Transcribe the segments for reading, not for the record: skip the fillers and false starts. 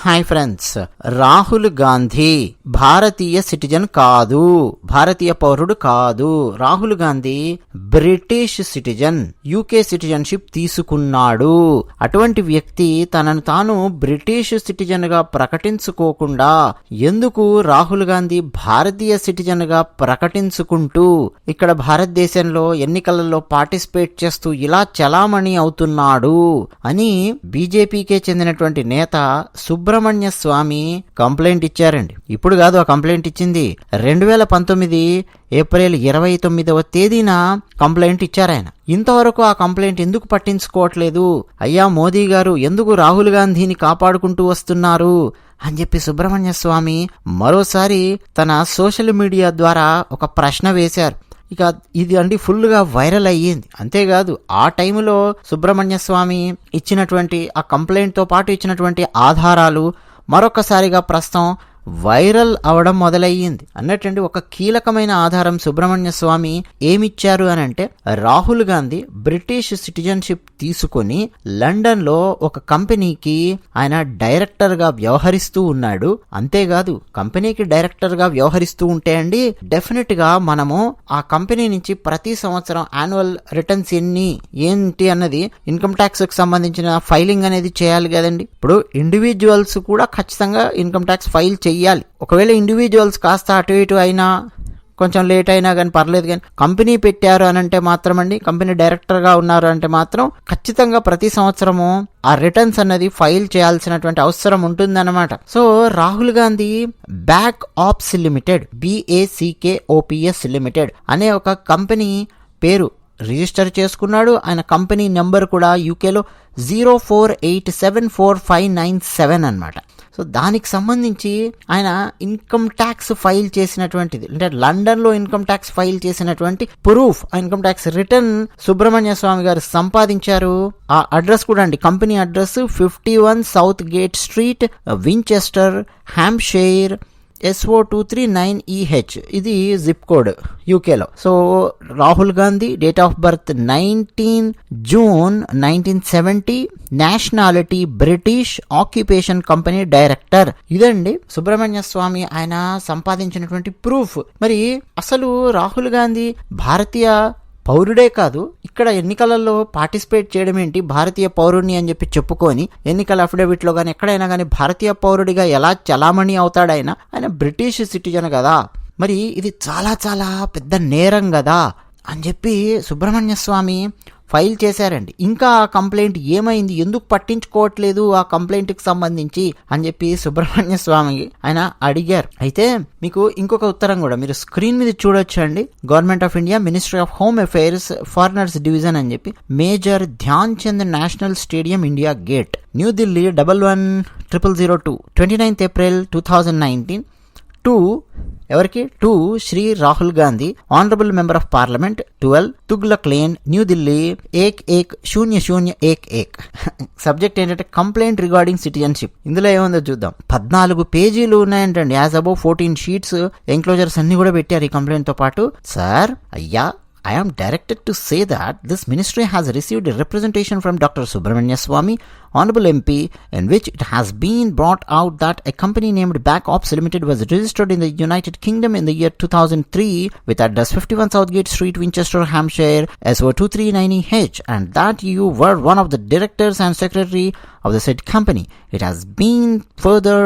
Hi friends, Rahul Gandhi భారతీయ citizen కాదు, భారతీయ పౌరుడు కాదు. Rahul Gandhi British citizen, UK citizenship తీసుకున్నాడు. అటువంటి వ్యక్తి తనను తాను బ్రిటిష్ సిటిజన్ గా ప్రకటించుకోకుండా ఎందుకు రాహుల్ గాంధీ భారతీయ సిటిజన్ గా ప్రకటించుకుంటూ ఇక్కడ భారతదేశంలో ఎన్నికలలో పార్టిసిపేట్ చేస్తూ ఇలా చలామణి అవుతున్నాడు అని బీజేపీకే చెందినటువంటి నేత సుబ్రహ్మణ్య స్వామి కంప్లైంట్ ఇచ్చారండి. ఇప్పుడు కాదు ఆ కంప్లైంట్ ఇచ్చింది, 2019 ఏప్రిల్ 29వ తేదీన కంప్లైంట్ ఇచ్చారాయన. ఇంతవరకు ఆ కంప్లైంట్ ఎందుకు పట్టించుకోవట్లేదు, అయ్యా మోదీ గారు ఎందుకు రాహుల్ గాంధీని కాపాడుకుంటూ వస్తున్నారు అని చెప్పి సుబ్రహ్మణ్య స్వామి మరోసారి తన సోషల్ మీడియా ద్వారా ఒక ప్రశ్న వేశారు. ఇక ఇది ఫుల్గా వైరల్ అయ్యింది. అంతేకాదు ఆ టైంలో సుబ్రహ్మణ్య స్వామి ఇచ్చినటువంటి ఆ కంప్లైంట్తో పాటు ఇచ్చినటువంటి ఆధారాలు మరొకసారిగా ప్రస్తుతం వైరల్ అవడం మొదలయ్యింది. అన్నట్టండి ఒక కీలకమైన ఆధారం సుబ్రహ్మణ్య స్వామి ఏమిచ్చారు అని అంటే, రాహుల్ గాంధీ బ్రిటిష్ సిటిజన్షిప్ తీసుకొని లండన్ లో ఒక కంపెనీకి ఆయన డైరెక్టర్ గా వ్యవహరిస్తూ ఉన్నాడు. అంతేకాదు కంపెనీకి డైరెక్టర్ గా వ్యవహరిస్తూ ఉంటే అండి డెఫినెట్ గా మనము ఆ కంపెనీ నుంచి ప్రతి సంవత్సరం యాన్యువల్ రిటర్న్స్ ఏంటి అన్నది ఇన్కమ్ ట్యాక్స్ కి సంబంధించిన ఫైలింగ్ అనేది చేయాలి కదండి. ఇప్పుడు ఇండివిజువల్స్ కూడా ఖచ్చితంగా ఇన్కమ్ ట్యాక్స్ ఫైల్ చేయాలి. ఒకవేళ ఇండివిజువల్స్ కాస్త అటు ఇటు అయినా కొంచెం లేట్ అయినా కానీ పర్లేదు, కానీ కంపెనీ పెట్టారు అని అంటే మాత్రం అండి, కంపెనీ డైరెక్టర్ గా ఉన్నారు అంటే మాత్రం ఖచ్చితంగా ప్రతి సంవత్సరము ఆ రిటర్న్స్ అన్నది ఫైల్ చేయాల్సినటువంటి అవసరం ఉంటుందన్నమాట. So Rahul Gandhi BackOps limited, BACKOPS limited అనే ఒక కంపెనీ పేరు రిజిస్టర్ చేసుకున్నాడు. ఆయన కంపెనీ నెంబర్ కూడా యూకేలో 048745597 అన్నమాట. సో దానికి సంబంధించి ఆయన ఇన్కమ్ ట్యాక్స్ ఫైల్ చేసినటువంటిది, అంటే లండన్లో ఇన్కమ్ ట్యాక్స్ ఫైల్ చేసినటువంటి proof, income tax return Subrahmanya Swamy గారు సంపాదించారు. ఆ అడ్రస్ కూడా అండి, company address 51 south gate street, Winchester, Hampshire, SO239EH, ఇది జిప్ కోడ్ యూకేలో. So Rahul Gandhi date of birth 19 June 1970, nationality British, occupation company director. ఇదండి సుబ్రహ్మణ్య స్వామి ఆయన సంపాదించినటువంటి ప్రూఫ్. మరి అసలు రాహుల్ గాంధీ భారతీయ పౌరుడే కాదు, ఇక్కడ ఎన్నికలలో పార్టిసిపేట్ చేయడం ఏంటి, భారతీయ పౌరుడిని అని చెప్పి చెప్పుకొని ఎన్నికల అఫిడవిట్ లో కానీ ఎక్కడైనా కానీ భారతీయ పౌరుడిగా ఎలా చలామణి అవుతాడైనా, ఆయన బ్రిటిష్ సిటిజన్ కదా, మరి ఇది చాలా చాలా పెద్ద నేరం కదా అని చెప్పి సుబ్రహ్మణ్య స్వామి ఫైల్ చేశారండి. ఇంకా ఆ కంప్లైంట్ ఏమైంది, ఎందుకు పట్టించుకోవట్లేదు ఆ కంప్లైంట్ కి సంబంధించి అని చెప్పి సుబ్రహ్మణ్య స్వామి ఆయన అడిగారు. అయితే మీకు ఇంకొక ఉత్తరం కూడా మీరు స్క్రీన్ మీద చూడొచ్చు అండి. Government of India, ministry of home affairs, foreigners division అని చెప్పి, major Dhyan Chand national stadium, India gate, New Delhi 111002, 29th April 2019 to ఎవరికి, to Shri Rahul Gandhi, honourable member of parliament, 12 Tughlaq lane, New Delhi 110011. Subject ఏంటంటే కంప్లైంట్ రిగార్డింగ్ సిటిజన్షిప్. ఇందులో ఏముందో చూద్దాం. 14 పేజీలు ఉన్నాయంటండి. యాజ్ అబౌవ్ 14 షీట్స్, ఎంక్లోజర్స్ అన్ని కూడా పెట్టారు ఈ కంప్లైంట్ తో పాటు. సార్ అయ్యా, I am directed to say that this ministry has received a representation from Dr. Subramanya Swamy, Honorable MP, in which it has been brought out that a company named Back Ops Limited was registered in the United Kingdom in the year 2003 with address 51 Southgate Street, Winchester, Hampshire, SO239EH, and that you were one of the directors and secretary of the said company. It has been further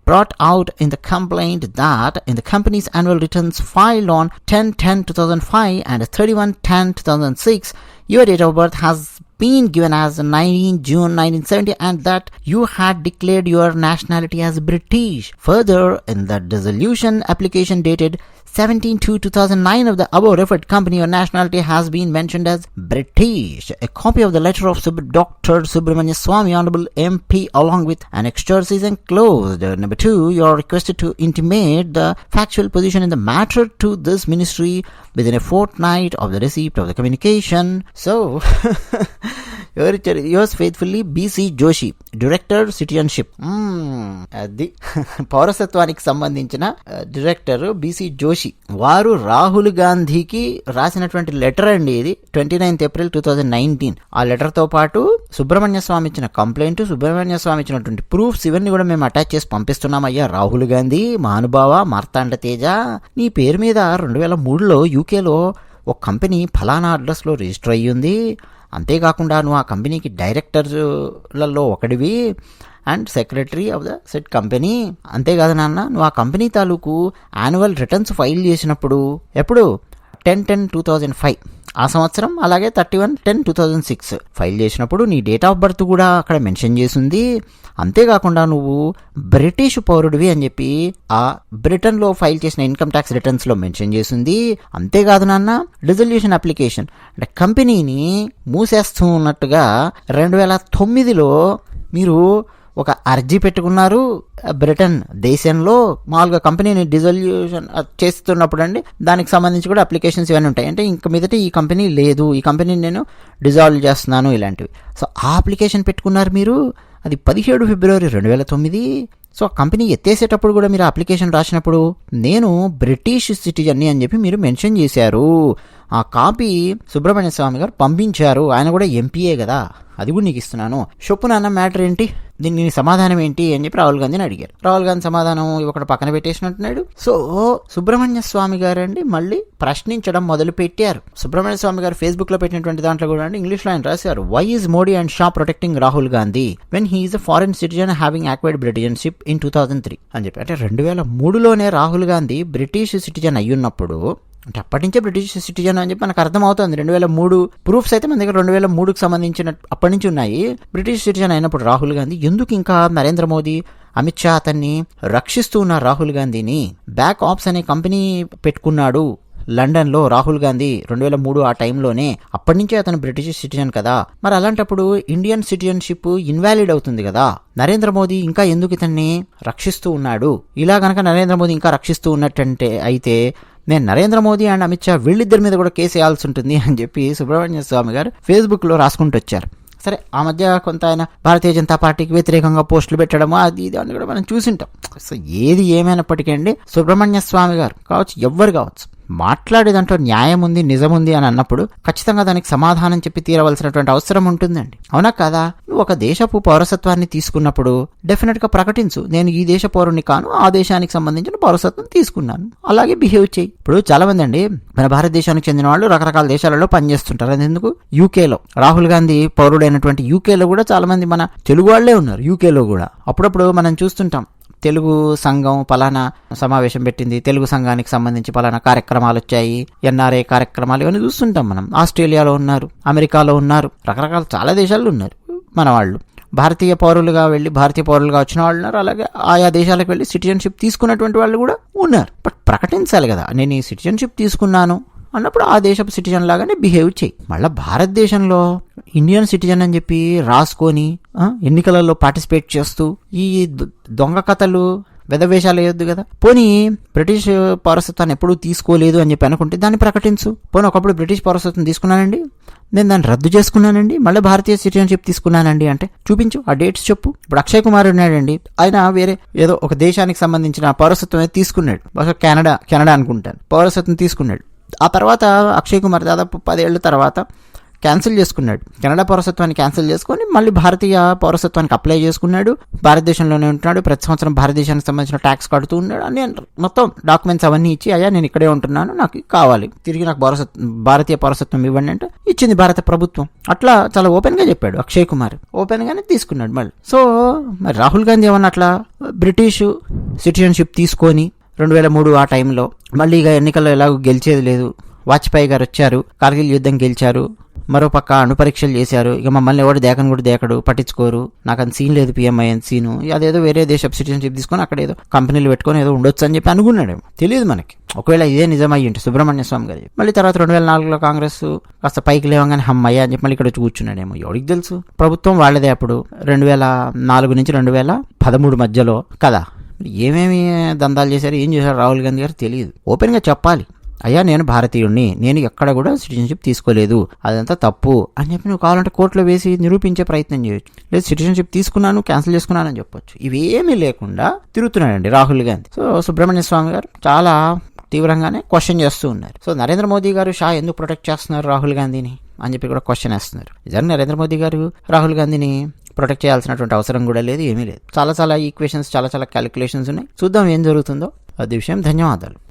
brought out in the complaint that in the company's annual returns filed on 10/10/2005 and 31/10/2006, your date of birth has been given as 19 June 1970 and that you had declared your nationality as British. Further, in the dissolution application dated 17/2/2009 of the above referred company, your nationality has been mentioned as British. A copy of the letter of Dr. Subramanya Swamy, Honorable MP, along with annexures is enclosed. Number 2, you are requested to intimate the factual position in the matter to this ministry within a fortnight of the receipt of the communication. So ఎవరు ఇచ్చారు? Yours faithfully BC Joshi, director citizenship. అది పౌరసత్వానికి సంబంధించిన director BC Joshi. వారు రాహుల్ గాంధీకి రాసినటువంటి letter అండి ఇది, 29th April 2019. ఆ లెటర్ తో పాటు సుబ్రహ్మణ్య స్వామి ఇచ్చిన కంప్లైంట్, సుబ్రహ్మణ్య స్వామి ఇచ్చినటువంటి ప్రూఫ్స్ ఇవన్నీ కూడా మేము అటాచ్ చేసి పంపిస్తున్నామయ్యా. రాహుల్ గాంధీ మహానుభావ మార్తాండ తేజ, నీ పేరు మీద 2003లో యూకేలో ఒక కంపెనీ ఫలానా అడ్రస్లో రిజిస్టర్ అయ్యింది. అంతేకాకుండా నువ్వు ఆ కంపెనీకి డైరెక్టర్లలో ఒకడివి and secretary of the set company. అంతేకాదు నాన్న, నువ్వు ఆ కంపెనీ తాలూకు యాన్యువల్ రిటర్న్స్ ఫైల్ చేసినప్పుడు ఎప్పుడు 10/10/2005 ఆ సంవత్సరం, అలాగే 31/10/2006 ఫైల్ చేసినప్పుడు నీ డేట్ ఆఫ్ బర్త్ కూడా అక్కడ మెన్షన్ చేసింది. అంతేకాకుండా నువ్వు బ్రిటిష్ పౌరుడివి అని చెప్పి ఆ బ్రిటన్లో ఫైల్ చేసిన ఇన్కమ్ ట్యాక్స్ రిటర్న్స్లో మెన్షన్ చేసింది. అంతేకాదు నాన్న, డిజల్యూషన్ అప్లికేషన్ అంటే కంపెనీని మూసేస్తూ ఉన్నట్టుగా 2009లో మీరు ఒక అర్జీ పెట్టుకున్నారు బ్రిటన్ దేశంలో. మామూలుగా కంపెనీని డిజల్యూషన్ చేస్తున్నప్పుడు అండి దానికి సంబంధించి కూడా అప్లికేషన్స్ ఇవన్నీ ఉంటాయి. అంటే ఇంక మీదట ఈ కంపెనీ లేదు, ఈ కంపెనీని నేను డిజాల్వ్ చేస్తున్నాను ఇలాంటివి. సో ఆ అప్లికేషన్ పెట్టుకున్నారు మీరు, అది 17 February 2009. సో ఆ కంపెనీ ఎత్తేసేటప్పుడు కూడా మీరు అప్లికేషన్ రాసినప్పుడు నేను బ్రిటిష్ సిటిజన్ని అని చెప్పి మీరు మెన్షన్ చేశారు. ఆ కాపీ సుబ్రహ్మణ్య స్వామి గారు పంపించారు. ఆయన కూడా ఎంపీఏ కదా, అది కూడా నీకు ఇస్తున్నాను. షొప్పు నాన్న మ్యాటర్ ఏంటి, దీనికి సమాధానం ఏంటి అని చెప్పి రాహుల్ గాంధీని అడిగారు. రాహుల్ గాంధీ సమాధానం ఒకటి పక్కన పెట్టేసినట్టున్నాడు. సో సుబ్రహ్మణ్య స్వామి గారు అండి మళ్ళీ ప్రశ్నించడం మొదలు పెట్టారు. సుబ్రహ్మణ్య స్వామి గారు ఫేస్బుక్ లో పెట్టినటువంటి దాంట్లో కూడా అండి ఇంగ్లీష్ లో ఆయన రాశారు, why is Modi and Shah protecting Rahul Gandhi when he is a foreign citizen having acquired బ్రిటిషన్షిప్ ఇన్ 2003 అని చెప్పి. అంటే 2003లోనే రాహుల్ గాంధీ బ్రిటిష్ సిటిజన్ అయ్యున్నప్పుడు, అంటే అప్పటి నుంచే బ్రిటిష్ సిటిజన్ అని చెప్పి మనకు అర్థమవుతుంది. 2003 ప్రూఫ్స్ అయితే మన దగ్గర 2003కి సంబంధించిన అప్పటి నుంచి ఉన్నాయి. బ్రిటిష్ సిటిజన్ అయినప్పుడు రాహుల్ గాంధీ ఎందుకు ఇంకా నరేంద్ర మోదీ, అమిత్ షా అతన్ని రక్షిస్తూ ఉన్నారు? రాహుల్ గాంధీని బ్యాక్ ఆప్స్ అనే కంపెనీ పెట్టుకున్నాడు లండన్లో రాహుల్ గాంధీ 2003 ఆ టైంలోనే. అప్పటి నుంచే అతను బ్రిటిష్ సిటిజన్ కదా. మరి అలాంటప్పుడు ఇండియన్ సిటిజన్షిప్ ఇన్వాలిడ్ అవుతుంది కదా. నరేంద్ర మోదీ ఇంకా ఎందుకు ఇతన్ని రక్షిస్తూ ఉన్నాడు? ఇలా గనక నరేంద్ర మోదీ ఇంకా రక్షిస్తూ ఉన్నట్టంటే అయితే నేను నరేంద్ర మోదీ అండ్ అమిత్ షా వీళ్ళిద్దరి మీద కూడా కేసు వేయాల్సి ఉంటుంది అని చెప్పి సుబ్రహ్మణ్య స్వామి గారు ఫేస్బుక్లో రాసుకుంటూ వచ్చారు. సరే, ఆ మధ్య కొంత ఆయన భారతీయ జనతా పార్టీకి వ్యతిరేకంగా పోస్టులు పెట్టడము అది ఇది అని కూడా మనం చూసింటాం. సో ఏది ఏమైనప్పటికీ అండి సుబ్రహ్మణ్య స్వామి గారు కావచ్చు, ఎవ్వరు కావచ్చు, మాట్లాడే దాంట్లో న్యాయం ఉంది, నిజం ఉంది అని అన్నప్పుడు ఖచ్చితంగా దానికి సమాధానం చెప్పి తీరవలసినటువంటి అవసరం ఉంటుందండి. అవునా కదా? నువ్వు ఒక దేశపు పౌరసత్వాన్ని తీసుకున్నప్పుడు డెఫినెట్ గా ప్రకటించు, నేను ఈ దేశ పౌరుని కాను, ఆ దేశానికి సంబంధించిన పౌరసత్వం తీసుకున్నాను, అలాగే బిహేవ్ చేయి. ఇప్పుడు చాలా మంది అండి మన భారతదేశానికి చెందిన వాళ్ళు రకరకాల దేశాలలో పనిచేస్తుంటారు. అది ఎందుకు? యూకేలో రాహుల్ గాంధీ పౌరుడైనటువంటి యూకేలో కూడా చాలా మంది మన తెలుగు వాళ్లే ఉన్నారు. యూకేలో కూడా అప్పుడప్పుడు మనం చూస్తుంటాం, తెలుగు సంఘం పలానా సమావేశం పెట్టింది, తెలుగు సంఘానికి సంబంధించి పలానా కార్యక్రమాలు వచ్చాయి, ఎన్ఆర్ఐ కార్యక్రమాలు ఇవన్నీ చూస్తుంటాం మనం. ఆస్ట్రేలియాలో ఉన్నారు, అమెరికాలో ఉన్నారు, రకరకాల చాలా దేశాల్లో ఉన్నారు మన వాళ్ళు. భారతీయ పౌరులుగా వెళ్ళి భారతీయ పౌరులుగా వచ్చిన వాళ్ళు ఉన్నారు, అలాగే ఆయా దేశాలకు వెళ్ళి సిటిజన్షిప్ తీసుకున్నటువంటి వాళ్ళు కూడా ఉన్నారు. బట్ ప్రకటించాలి కదా, నేను ఈ సిటిజన్షిప్ తీసుకున్నాను అన్నప్పుడు ఆ దేశపు సిటిజన్ లాగానే బిహేవ్ చేయి. మళ్ళీ భారతదేశంలో ఇండియన్ సిటిజన్ అని చెప్పి రాసుకొని ఎన్నికలలో పార్టిసిపేట్ చేస్తూ ఈ దొంగ కథలు వెధవేషాలు వేయొద్దు కదా. పోనీ బ్రిటిష్ పౌరసత్వాన్ని ఎప్పుడూ తీసుకోలేదు అని చెప్పి అనుకుంటే దాన్ని ప్రకటించు. పోనీ ఒకప్పుడు బ్రిటిష్ పౌరసత్వం తీసుకున్నానండి, నేను దాన్ని రద్దు చేసుకున్నానండి, మళ్ళీ భారతీయ సిటిజన్షిప్ తీసుకున్నానండి అంటే చూపించు, ఆ డేట్స్ చెప్పు. ఇప్పుడు అక్షయ్ కుమార్ ఉన్నాడండి, ఆయన వేరే ఏదో ఒక దేశానికి సంబంధించిన పౌరసత్వం తీసుకున్నాడు, బహుశా కెనడా అనుకుంటాను, పౌరసత్వం తీసుకున్నాడు. ఆ తర్వాత అక్షయ్ కుమార్ దాదాపు 10 ఏళ్ల తర్వాత క్యాన్సిల్ చేసుకున్నాడు, కెనడా పౌరసత్వాన్ని క్యాన్సిల్ చేసుకొని మళ్ళీ భారతీయ పౌరసత్వానికి అప్లై చేసుకున్నాడు. భారతదేశంలోనే ఉంటున్నాడు, ప్రతి సంవత్సరం భారతదేశానికి సంబంధించిన ట్యాక్స్ కడుతూ ఉన్నాడు. అని మొత్తం డాక్యుమెంట్స్ అవన్నీ ఇచ్చి, అయ్యా నేను ఇక్కడే ఉంటున్నాను, నాకు కావాలి, తిరిగి నాకు భారతీయ పౌరసత్వం ఇవ్వండి అంటే ఇచ్చింది భారత ప్రభుత్వం. అట్లా చాలా ఓపెన్ గా చెప్పాడు అక్షయ్ కుమార్, ఓపెన్ గానే తీసుకున్నాడు మళ్ళీ. సో మరి రాహుల్ గాంధీ ఏమన్నా అట్లా బ్రిటిష్ సిటిజన్షిప్ తీసుకొని 2003 ఆ టైంలో మళ్ళీ ఇక ఎన్నికల్లో ఎలాగో గెలిచేది లేదు, వాజ్పేయి గారు వచ్చారు, కార్గిల్ యుద్ధం గెలిచారు, మరోపక్క అణుపరీక్షలు చేశారు, ఇక మమ్మల్ని ఎవరు దేకను కూడా దేకడు, పట్టించుకోరు, నాకు అంత సీన్ లేదు, పిఎంఐ అంత సీను, అదేదో వేరే దేశపు సిటిజన్షిప్ తీసుకొని అక్కడ ఏదో కంపెనీలు పెట్టుకొని ఏదో ఉండొచ్చు అని చెప్పి అనుకున్నాడేమో, తెలియదు మనకి. ఒకవేళ ఇదే నిజమయ్యి ఉంటే సుబ్రహ్మణ్య స్వామి గారు మళ్ళీ తర్వాత 2004లో కాంగ్రెస్ కాస్త పైకి లేవగానే హమ్మయ్య అని చెప్పి మళ్ళీ ఇక్కడ వచ్చి కూర్చున్నాడేమో, ఎవరికి తెలుసు. ప్రభుత్వం వాళ్ళదే అప్పుడు 2004 నుంచి 2013 మధ్యలో కదా. ఏమేమి దందాలు చేశారు, ఏం చేశారు రాహుల్ గాంధీ గారు తెలియదు. ఓపెన్ గా చెప్పాలి, అయ్యా నేను భారతీయుడిని, నేను ఎక్కడ కూడా సిటిజన్షిప్ తీసుకోలేదు, అదంతా తప్పు అని చెప్పి నువ్వు కావాలంటే కోర్టులో వేసి నిరూపించే ప్రయత్నం చేయొచ్చు. లేదు సిటిజన్షిప్ తీసుకున్నాను, క్యాన్సిల్ చేసుకున్నాను అని చెప్పొచ్చు. ఇవేమీ లేకుండా తిరుగుతున్నాడండి రాహుల్ గాంధీ. సో సుబ్రహ్మణ్య స్వామి గారు చాలా తీవ్రంగానే క్వశ్చన్ చేస్తూ ఉన్నారు. సో నరేంద్ర మోదీ గారు షా ఎందుకు ప్రొటెక్ట్ చేస్తున్నారు రాహుల్ గాంధీని అని చెప్పి కూడా క్వశ్చన్ వేస్తున్నారు. నిజంగా నరేంద్ర మోదీ గారు రాహుల్ గాంధీని ప్రొటెక్ట్ చేయాల్సినటువంటి అవసరం కూడా లేదు, ఏమీ లేదు. చాలా ఈక్వేషన్స్, చాలా క్యాలిక్యులేషన్స్ ఉన్నాయి. చూద్దాం ఏం జరుగుతుందో అది విషయం. ధన్యవాదాలు.